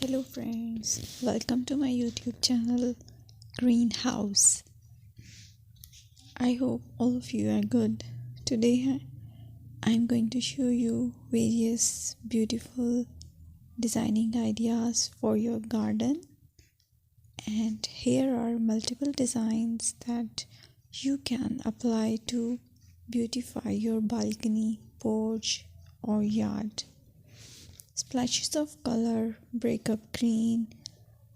Hello friends, welcome to my YouTube channel Greenhouse. I hope all of you are good. Today I'm going to show you various beautiful designing ideas for your garden, and here are multiple designs that you can apply to beautify your balcony, porch or yard. Splashes of color break up green,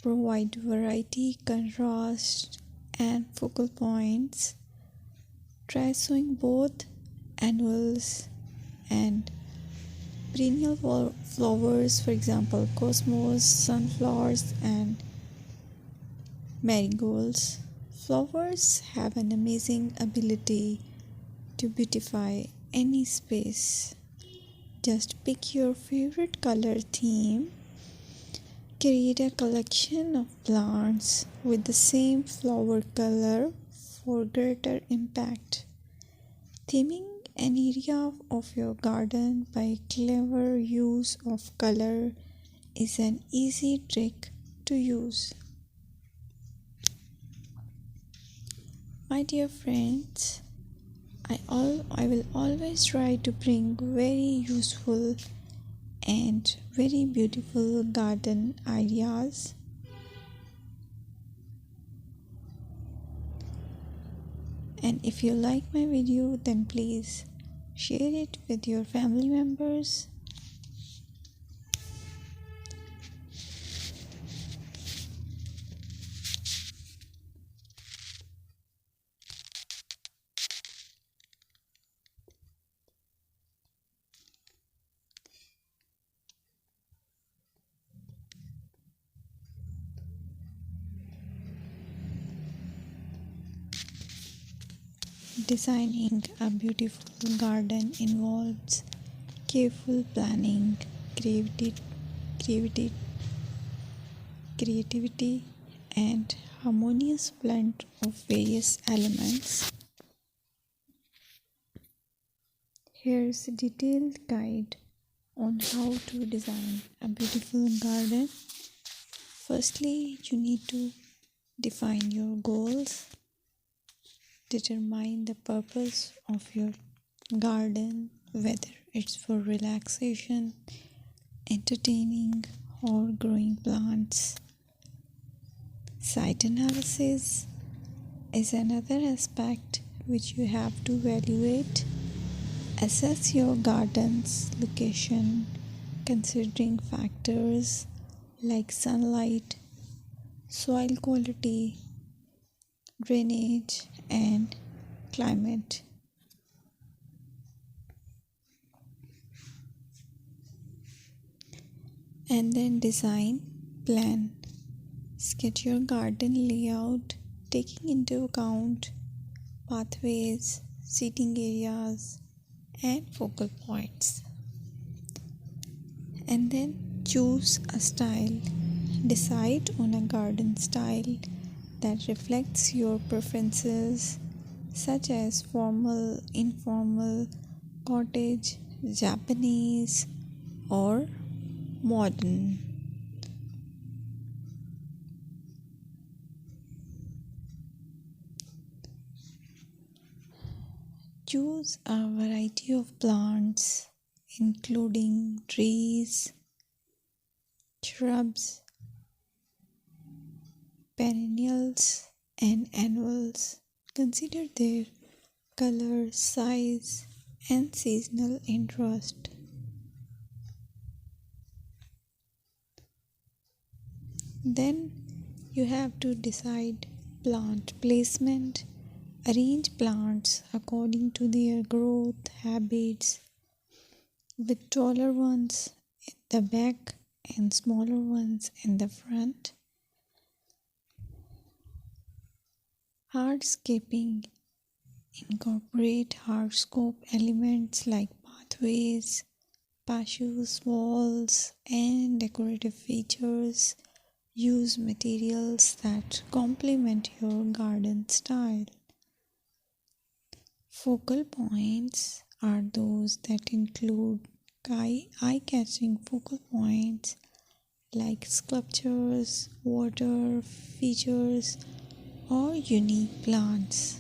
provide variety, contrast, and focal points. Try sowing both annuals and perennial flowers, for example, cosmos, sunflowers, and marigolds. Flowers have an amazing ability to beautify any space. Just pick your favorite color theme. Create a collection of plants with the same flower color for greater impact. Theming an area of your garden by clever use of color is an easy trick to use. My dear friends, I will always try to bring very useful and very beautiful garden ideas. And if you like my video, then please share it with your family members. Designing a beautiful garden involves careful planning, creativity, creativity, and harmonious blend of various elements. Here's a detailed guide on how to design a beautiful garden. Firstly, you need to define your goals. Determine the purpose of your garden, whether it's for relaxation, entertaining, or growing plants. Site analysis is another aspect which you have to evaluate. Assess your garden's location, considering factors like sunlight, soil quality, drainage, and climate. And then design plan. Sketch your garden layout, taking into account pathways, seating areas, and focal points. And then choose a style. Decide on a garden style that reflects your preferences, such as formal, informal, cottage, Japanese, or modern. Choose a variety of plants, including trees, shrubs, perennials, and annuals. Consider their color, size, and seasonal interest. Then you have to decide plant placement. Arrange plants according to their growth habits, with taller ones in the back and smaller ones in the front. Hardscaping. Incorporate hardscape elements like pathways, patios, walls, and decorative features. Use materials that complement your garden style. Focal points are those that include eye-catching focal points like sculptures, water features, or unique plants.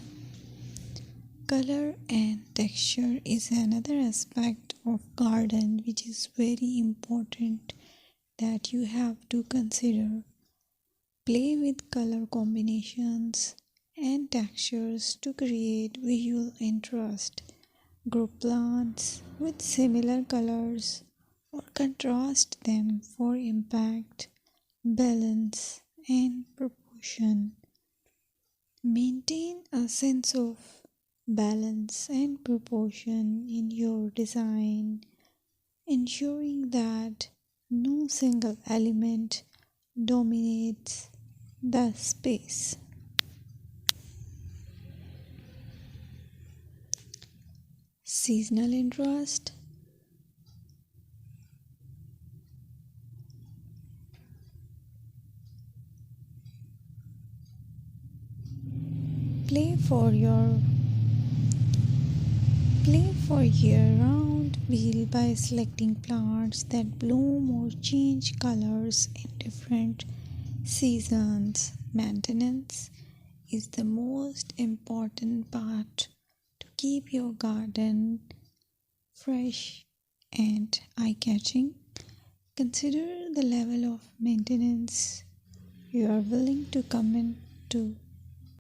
Color and texture is another aspect of garden which is very important that you have to consider. Play with color combinations and textures to create visual interest. Group plants with similar colors or contrast them for impact, balance, and proportion. Maintain a sense of balance and proportion in your design, ensuring that no single element dominates the space. Seasonal interest. Play for your Play for year-round wheel by selecting plants that bloom or change colors in different seasons. Maintenance is the most important part to keep your garden fresh and eye-catching. Consider the level of maintenance you are willing to commit to